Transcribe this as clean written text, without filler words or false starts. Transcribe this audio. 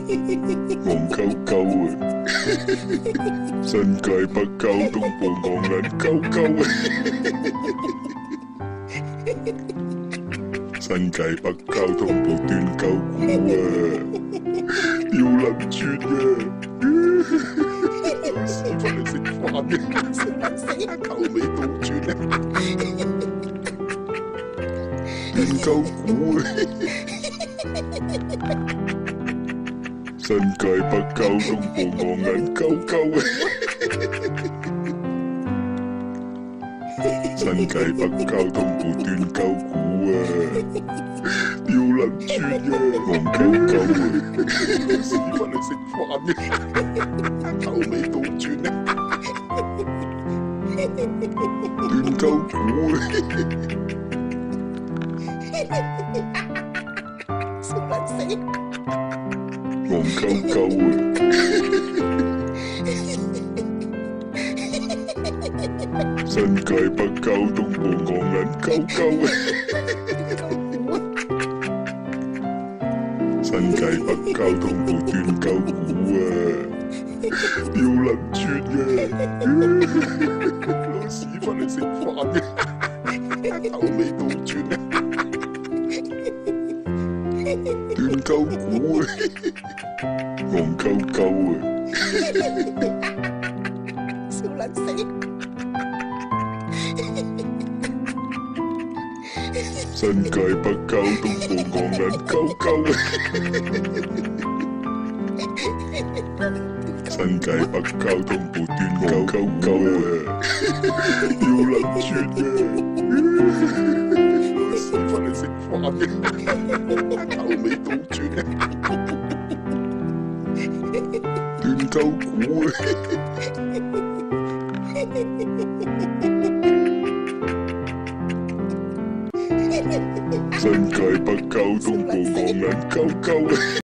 戇鳩鳩啊！新界北交通部戇撚鳩鳩啊！新界北交通部斷鳩股啊！吊撚轉啊！老屎忽嚟食飯嘅，食撚死啊！頭尾倒轉啊！斷鳩股啊！新界北交通部戇撚鳩鳩啊！新界北交通部斷鳩股啊！吊撚轉啊！戇鳩鳩啊！老屎忽嚟食飯嘅，頭尾倒轉啊！斷鳩股啊！笑撚死！戇鳩鳩啊！新界北交通部戇撚鳩鳩啊！新界北交通部斷鳩股啊！吊撚轉啊！老屎忽嚟食飯嘅，頭尾倒轉啊！斷鳩股啊！戇鳩鳩啊！笑撚死！新界北交通部戇撚鳩鳩啊！新界北交通部斷鳩鳩啊！吊撚轉啊！老屎忽嚟食飯嘅，頭尾倒轉啊！斷鳩股啊！新界北交通部戇撚鳩鳩啊！